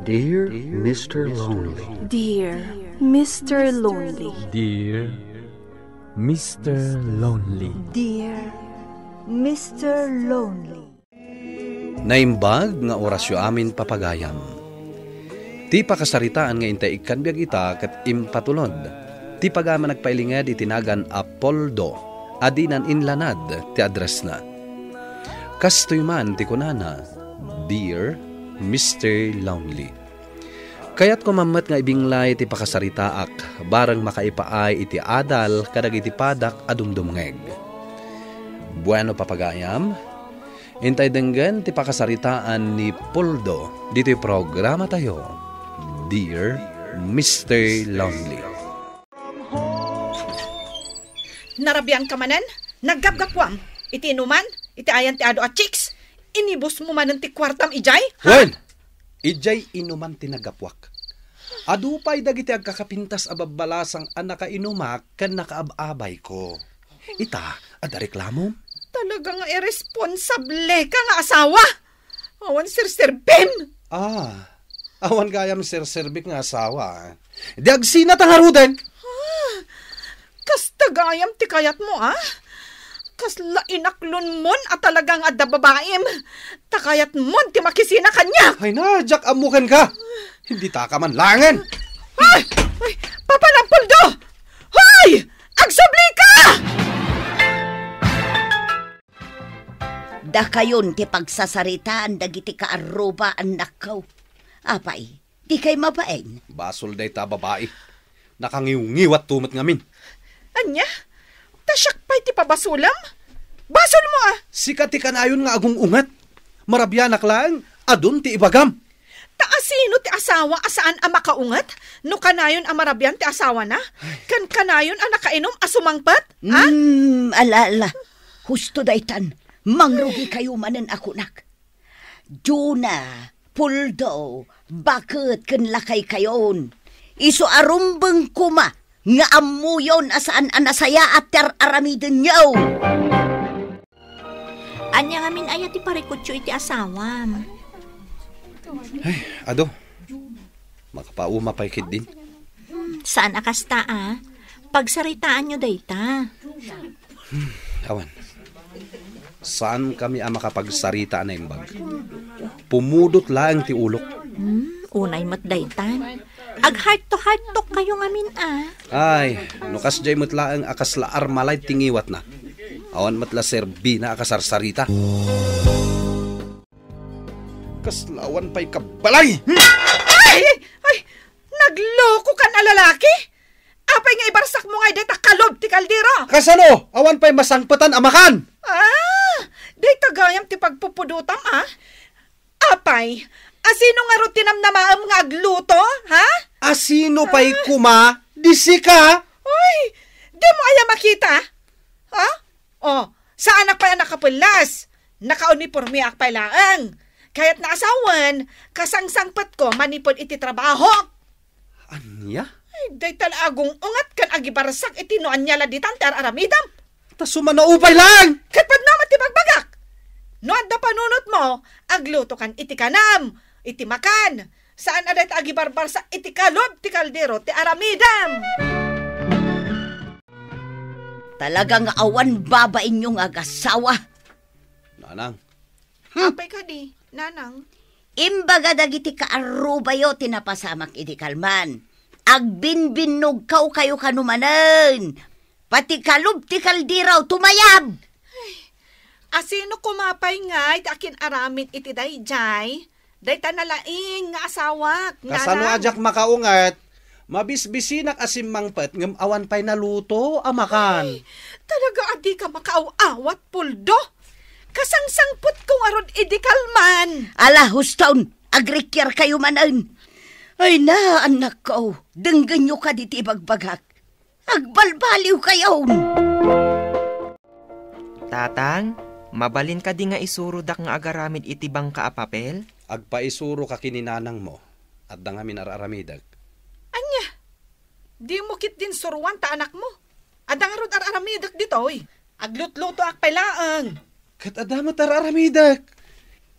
Dear Mr. Lonely. Dear Mr. Lonely. Dear Mr. Lonely. Dear Mr. Lonely. Naimbag nga orasyo amin papagayam. Ti pakasaritaan nga intay ikan biag ita kat impatulod. Ti pagama nagpailingad itinagan Apoldo, adinan inlanad ti address na. Kastoy man ti kunana, Dear Mr. Lonely. Kaya't kumamat nga ibinglay ti pakasaritaak, barang makaipaay iti adal kadag iti padak adumdumngeg. Bueno papagayam, intay denggan ti pakasaritaan ni Poldo dito programa tayo, Dear Mr. Lonely. Narabiang ka manan, naggapgapwang, iti inuman, iti ayan ti ado at chicks, inibos mo manan ti kwartam ijay? Well, ijay inuman tinagapwak. Adupay dagiti agkakapintas ababalasang anaka inumak kan nakaababay ko. Ita, ada reklamo? Talagang irresponsable ka nga asawa. Awan sir Bem. Awan gayam sir-serbik nga asawa. Di agsina tangaruden. Kas tagayam ti kayat mo, Kas lainaklon mon at talagang adda babaim. Takayat mon ti makisina kanya. Ay na, Jack, amukan ka. Hindi ta ka man langan. Ay, Papa ng Poldo! Hoy! Agsabli ka! Da kayon ti pagsasaritaan dagiti kaaruba ang nakaw. Apay, di kay mabaen. Basol day ta babae. Nakangiw-ngiwat tumat ngamin. Anya? Tasyak pa'y ti pabasulam? Basol mo Sikat ti kanayon nga agong ungat. Marabyanak lang, adun ti ibagam. Taasino ti asawa asaan ang makaungat? No kanayon ang marabyan ti asawa na? Kan kanayon ang nakainom asumangpat? Alala. Husto daytan. Mangrugi kayo manen ako nak. Juna, Poldo, bakit kan lakay kayon? Iso arumbeng kuma. Nga amuyon asaan anasaya at aramiden nyo. Anya ngamin ayat iparikutyo iti asawam. Ay, ado. Makapauma pa'y kid din. Saan akasta Pagsaritaan nyo dayta. Awan. Saan kami makapagsarita na imbag? Pumudot lang ti ulok. Unay mat daytan. Ag heart to kayo ngamin Ay, nukas jay mutlaang akas laar malay tingiwat na. Awan matla serbi na akasarsarita. Kaslawan pa'y kabalay! Ay! Nagloko ka na lalaki? Apay nga ibarsak mo nga deta kalob ti kaldero. Kasano? Awan pa'y masangpatan amakan! Day tagayam ti pagpupudutam Apay, asino nga rutinam na maam nga agluto, Asino pa'y kuma? Disika? Uy, di mo aya makita? Saan na pa nakapulas? Nakauniforme ak pa laang. Kaya't naasawan, kasangsangpat ko manipod iti trabaho. Anya? Ay, day talagong ungat kan agibarsak iti no anya laditan tar aramidam. Tasumanaupay lang! Katpad naman ti bagbagak. No adda panunot mo, agluto kan iti kanam, iti makan. Saan aday agibarbarsak iti kalob ti kaldero ti aramidam. Talagang awan baba inyong agasawa. Nanang. Apay ka di, nanang. Imbaga dagiti kaarubayo tinapasamak iti kalman. Agbinbinog kayo kanumanen. Pati kalob ti kaldiraw tumayab. Asino kumapay nga iti akin aramid iti dayjay? Day tanalaing nga asawak. Kasano ajak makaungat? Mabisbisinak asimangpet ngem awan pa'y naluto amakan. Ay, talaga adi ka makaaw-awat, Poldo. Kasangsangput kong arod idikalman. Ala, hustaon, agrikyar kayo manan. Ay na, anak ko, denggan nyo ka diti bagbagak. Agbalbaliw kayo. Tatang, mabalin ka di nga isurudak nga agaramid iti bangka a papel? Agpaisuro ka kininanang mo at dangamin araramidag. Anya, di mo kit din suruan ta anak mo. Adang arod araramidag dito, Aglutluto ak pailaang. Kat adamot araramidag.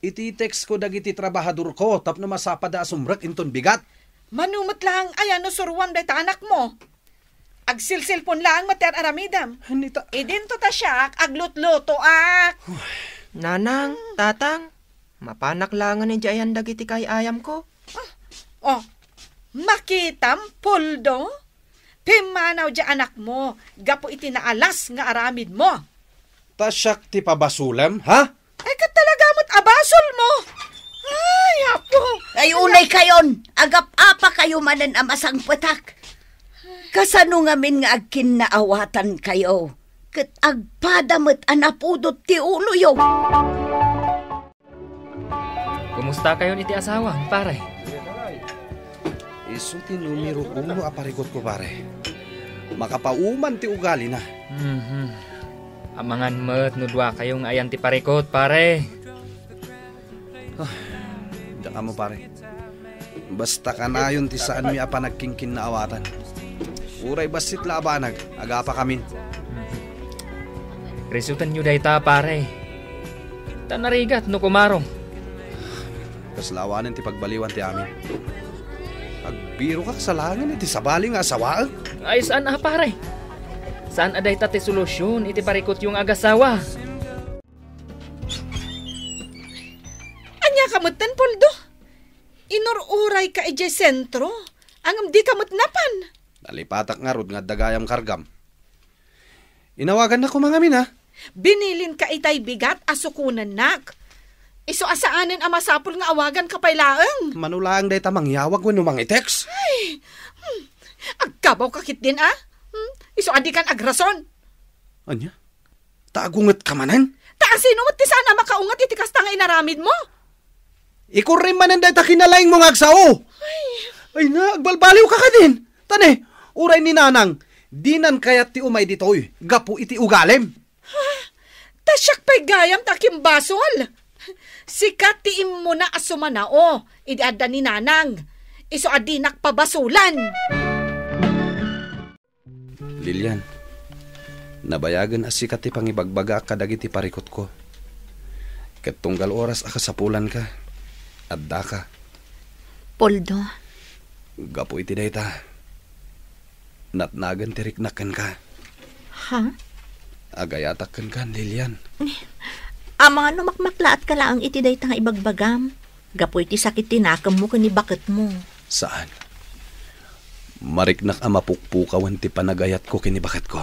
Iti-text ko dagiti trabahador ko tapno masapada asumrek inton bigat. Manumot lang ayan no suruan dayta anak mo. Agsilsilpon lang mater aramidam. Hanita. Idinto ta siya aglutluto ak. Nanang, tatang, mapanak langan ni Jayan dagiti kay ayam ko. Oh, makitam, Puldo? Pimanaw di anak mo, gapo iti naalas nga aramid mo. Tasyak ti pabasulem, ha? Ay, katalaga mo't abasol mo. Ay, apo. Ay unay kayon, agap-apa kayo manan amasang patak. Kasano ngamin nga agkin naawatan kayo. Kat agpadamot anapudot ti ulo yo. Kumusta kayo ni ti asawa, pare? Isu ti numero 1 aparigot ko, pare. Makapauman ti ugali na. Amangan met nudwa kayong ayan ti parikot, pare. Diyan ka mo, pare. Basta ka na yun ti saan mi apa nagkingkin na awatan. Uray basit labanag, agapa kami. Resultan nyo dayta, pare. Tanarigat no kumarong. Kaslawanan ti pagbaliwan ti amin. Agbiro ka sa langin iti sabali nga asawa. Ay, saan pare? Saan aday ti solusyon iti parikot yung agasawa? Anya kamutan, Puldo? Inururay ka ije sentro. Ang di kamut napan. Nalipatak nga rod nga dagayam kargam. Inawagan na ko mga mina. Binilin ka itay bigat asukunan nak. Iso asaanin ang masapul nga awagan kapaylaang. Manulang day tamang yawag wano mang i-text. Ay, agkabaw kakit din Iso adi kan agrason. Anya? Taagungat ka manan? Taasino mo't ti sana makaungat iti kasta nga inaramid mo. Ikurim manan day takinalaing mong agsao. Ay na, agbalbaliw ka din. Tane, uray ni nanang, dinan kayat ti umay ditoy, gapu iti ugalem. Tasyak pa'y gayam takim basol. Sikat ti mo na asumanao, idiada ni nanang. Iso adinak pabasulan. Lilian, nabayagan asikat ti pangibagbaga kadagiti parikot ko. Katunggal oras akasapulan ka, adda ka. Poldo. Gapu iti dayta. Natnagan tiriknakan ka. Ha? Agayatakan ka, Lilian. Mga numakmaklaat ka lang iti dayta nga ibagbagam. Gapoy ti sakit tinakam mo kani bakit mo. Saan? Mariknak ang mapukpukawan ti panagayat ko kini bakit ko.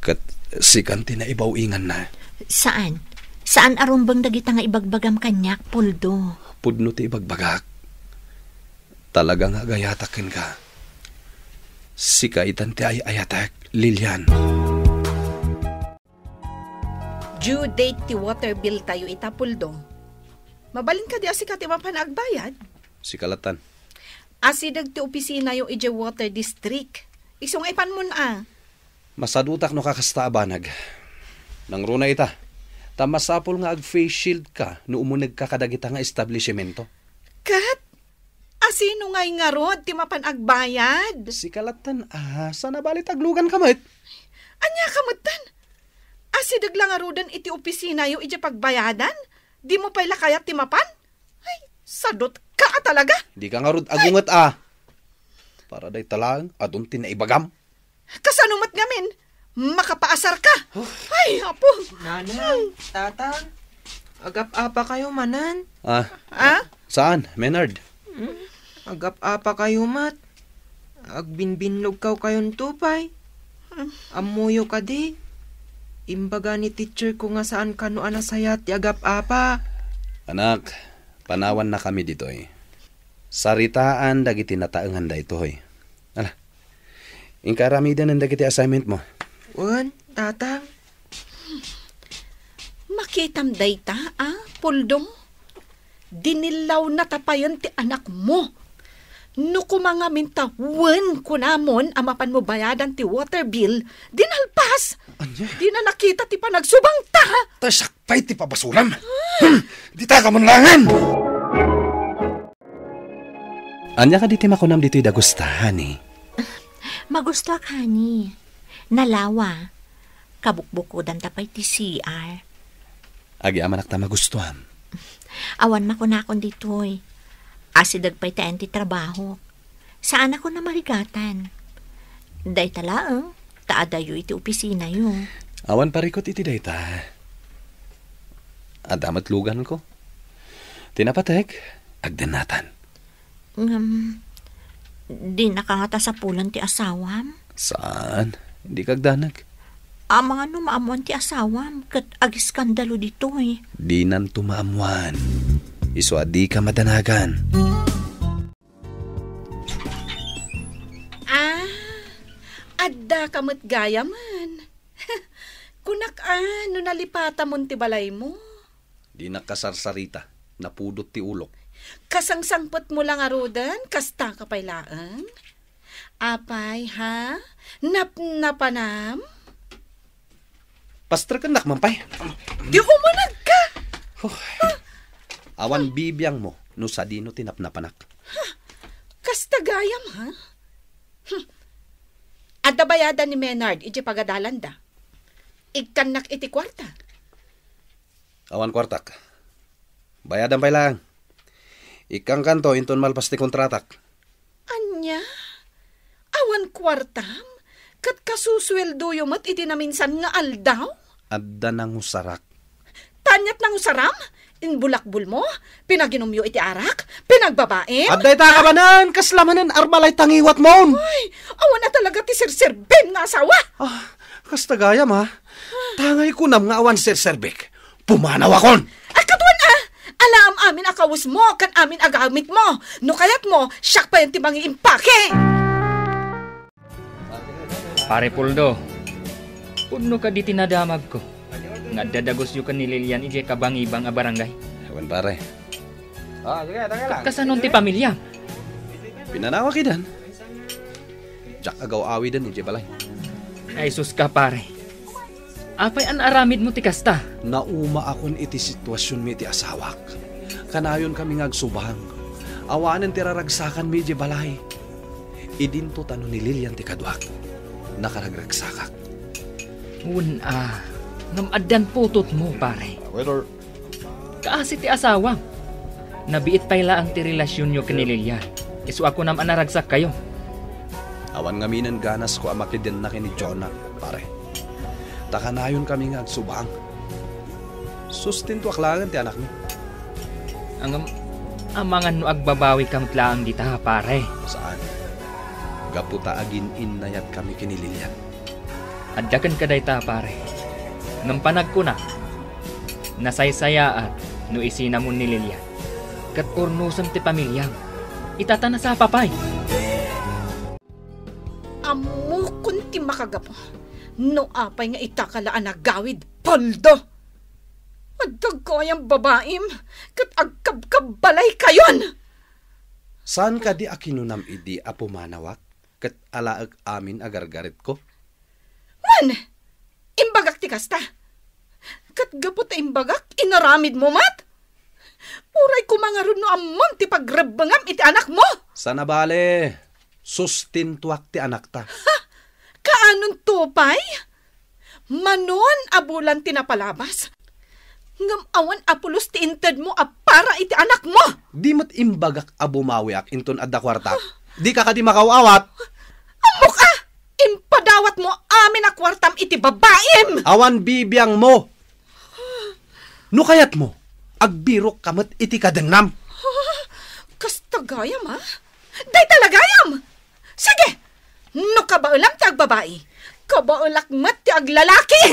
Kat sikan ti na ibawingan na. Saan? Saan arumbang dagita nga ibagbagam kanyak, Poldo? Pudno ti ibagbagak. Talagang agayatakan ka. Sikaitan ti ay ayatak, Lilian. Due date ti water bill tayo itapuldo. Mabalin ka di asikat ti mapanagbayad. Sikalatan. Asidag ti opisina yung ije water district. Isong ipan mo na. Masadutak no kakasta abanag. Nang runa ita. Tamasapol nga ag-face shield ka no umunag ka kadagita nga establishmento. Kat? Asino nga'y nga rod ti mapanagbayad? Sikalatan sana balit aglugan kamit. Anya kamutan? Asidag lang nga rodan iti opisina yung ije pagbayadan? Di mo pa'y lakayat ti mapan? Ay, sadot ka talaga? Di ka nga rod agungat Para day talang adun tinaibagam. Kasanumat ngamin? Makapaasar ka? Ay, apo. Nanang, tatang, agap-apa kayo manan. Saan, Menard? Agap-apa kayo mat. Agbinbinlog kayon tupay. Amuyo ka di. Imbaga ni teacher ko nga saan kano anasayat ti agap-apa. Anak, panawan na kami dito Saritaan dagiti nataengan da ito Ala, inkaramidan ang dagiti assignment mo. Wan, tatang. Makitam dayta, Puldong? Dinilaw na tapayon ti anak mo. No kumanga mintawan ko namon amapan mo bayadan ti water bill, dinalpas. Anya? Di na nakita ti panagsubang ta. Tasakpay ti pabasulam. Di ta kamunlangan. Anya ka di ti makunam dito'y dagustahan Magusto ka ni. Nalawa. Kabukbukudan tapay ti CR. Agi amanak ta magustuhan. Awan makunakon ditoy. Asidag pa'y tayan ti trabaho. Saan ako na marigatan? Day talaang, taadayo iti opisina yo. Awan parikot iti dayta. Adamat lugan ko. Tinapatek, agdanatan. Di nakangata sa pulan ti asawam. Saan? Hindi kagdanag. Mga maamuan ti asawam, kat agiskandalo dito eh. Di nan tumaamuan. Iso adi ka madanagan. Adda kamot gaya man. Kunak no nalipata mon ti balay mo. Di nakasarsarita, napudot ti ulok. Kasangsangpot mo lang arudan, kasta ka pa'y laang. Apay, ha? Napanam? Pastor ka nakmampay. Di umanag ka! Awan bibiyang mo, no sa dino tinapnapanak. Kasta gayam, ha? Adda bayadan ni Menard, iti pagadalan da. Ikanak iti kwarta. Awan kwartak. Bayadan pa'y lang. Ikang kanto, inton malpas ti kontratak. Anya? Awan kwartam? Kat kasusweldo yung mat iti naminsan nga aldaw? Adda nang usarak. Tanyat nang usaram? Inbulakbul mo? Pinaginumyo iti arak? Pinagbabaim? Adday ta kabanan, kaslamanan arbalay tangiwat mon. Ay, awan na talaga ti sirsirbem nga asawa. Kasta gayam ha. Tangay ko nam nga awan sirserbek. Pumanaw akon. Katuan alam amin akawus mo, kan amin agamit mo. No kayat mo, siyak pa yung timangi impake. Pare Puldo, puno ka di tinadamag ko. Nga dadagos yu ka ni Lilian ije kabangibang a barangay. Ewan pare. Kasanon ti pamilya? Pinanawa kidan. Jak agaw awi dan ije balay. Ay sus ka pare. Apay an aramid mo ti kasta? Nauma akon iti sitwasyon mi ti asawak. Kanayon kami ngagsubang. Awanan ti raragsakan mi ije balay. Idinto tano ni Lilian ti kadwak. Nakaragragsakak. Namaddan putot mo, pare. Kaasi ti asawa. Nabiit payla ang ti relasyon nyo kani Lilian. Isu ako nam anaragsak kayo. Awan nga minan ganas ko amakidin na kini Jonah, pare. Takanayon kami nga agsubang. Sustinto aklangan ti anak mi. Ang amangan no agbabawi kamtlaang dita, pare. Saan? Gaputa agin innayat kami kini Lilian. Addakan ka dayta, pare. Nampanag ko na. Nasaysayaan no isinamon ni Lilian. Kat urnusan ti pamilyang. Itatana sa papay. Amukon ti makagapo. No apay nga itakalaan na gawid, Poldo. Addag ko ayang babaim. Kat agkabkabalay kayon. Saan ka di akinunam idi apumanawak? Kat alaag amin agargarit ko? Man! Imbagak ti kasta. Kat gapot ta imbagak, inaramid mo mat. Uray ko mga runo amon ti pagrabangam iti anak mo. Sana bale, sustintuak ti anak ta. Kaanon tupay? Manon abulan tinapalabas. Ngam awan apulos ti inted mo para iti anak mo. Di mat imbagak abumawiak inton adda kwartak. Di ka di makawawat. Amok impadawat mo amin a kwartam iti babaim. Awan bibiyang mo. No kayat mo, agbirok kamat iti kadengnam. Kasta gayam ha? Day talagayam. Sige, no kabaulam ti agbabae. Kabaulak mat ti aglalaki.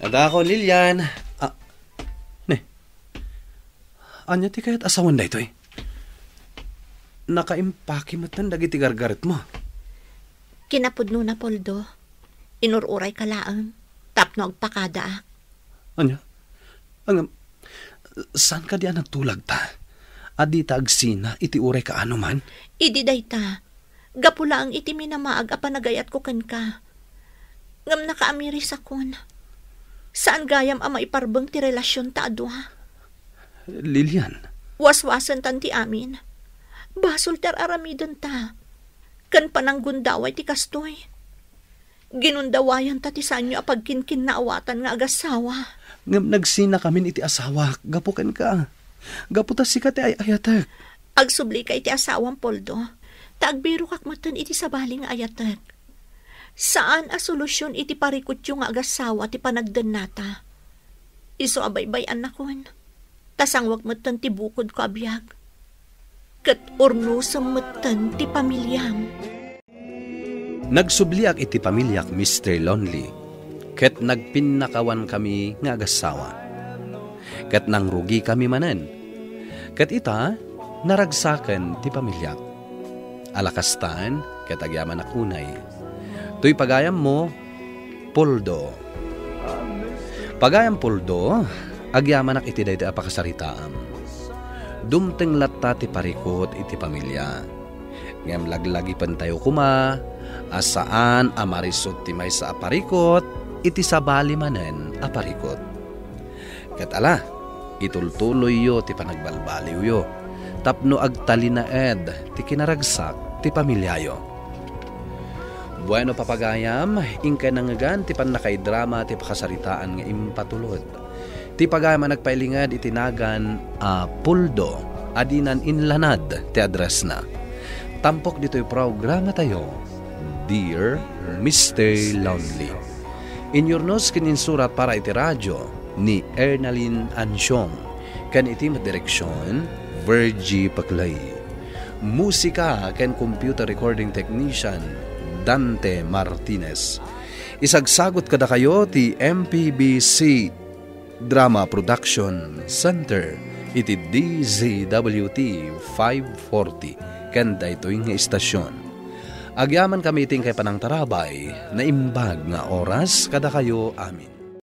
Ada ako, Lilian. Anya ti kayat asawan da ito eh. Nakaimpaki matan dagiti gargarit mo. Kinapudno na, Poldo. Inururay ka laang. Tapno agpakada. Anya? Saan ka di nagtulag ta? Adi ta agsina, iti uray ka ano man? Idi day ta. Gapula ang iti minamaag apanagayat ko kan ka. Ngam nakaamiris akon. Saan gayam ama iparbeng ti relasyon ta adwa? Lilian. Waswasan tan ti amin. Basol ter aramidon ta. Kan pananggundaway ti kastoy. Ginundawayan tatisan nyo apagkinkin na awatan nga agasawa. Ngam nagsina kami iti asawa, gapukan ka. Gaputas si kati ay ayatek. Agsubli ka iti asawang Poldo, taagbiro kak matan iti sabali nga ayatek. Saan a solusyon iti parikot yung nga agasawa ti panagdan nata? Iso abaybay anakon, tasang wag matan ti bukod ko abiyag. Kat orno sa matan ti pamilyam. Nagsubliak iti pamilyak Mr. Lonely, ket nagpinnakawan kami nga agasawa. Ket nangrugi kami manen, ket ita naragsaken ti pamilyak. Alakastan ket agyaman akunay. Tuy pagayam mo, Poldo. Pagayam Poldo, agyaman ak iti dayta apakasaritaam. Dumteng latta ti parikot iti pamilya. Ngem laglagi pan tayo kuma, asaan amarisot ti may sa aparikot, iti sabali manen aparikot. Ket ala, itultuloy yo ti panagbalbaliw yo, tapno agtalinaed ti kinaragsak ti pamilyayo. Bueno papagayam, ingkay nangagan ti panakaidrama ti pakasaritaan nga impatulod. Ti pagayam nagpailingad itinagan Poldo, adinan inlanad ti address na. Tampok dito'y programa tayo, Dear Mr. Lonely. Inyornos kininsurat para iti radyo ni Ernaline Ansyong. Kan iti direksyon, Virgie Paclay. Musika kan computer recording technician, Dante Martinez. Isagsagot kada kayo ti MPBC Drama Production Center, iti DZWT 540. Kanda ito'y nga istasyon. Agyaman kami iting kay panang tarabay na imbag nga oras kada kayo amin.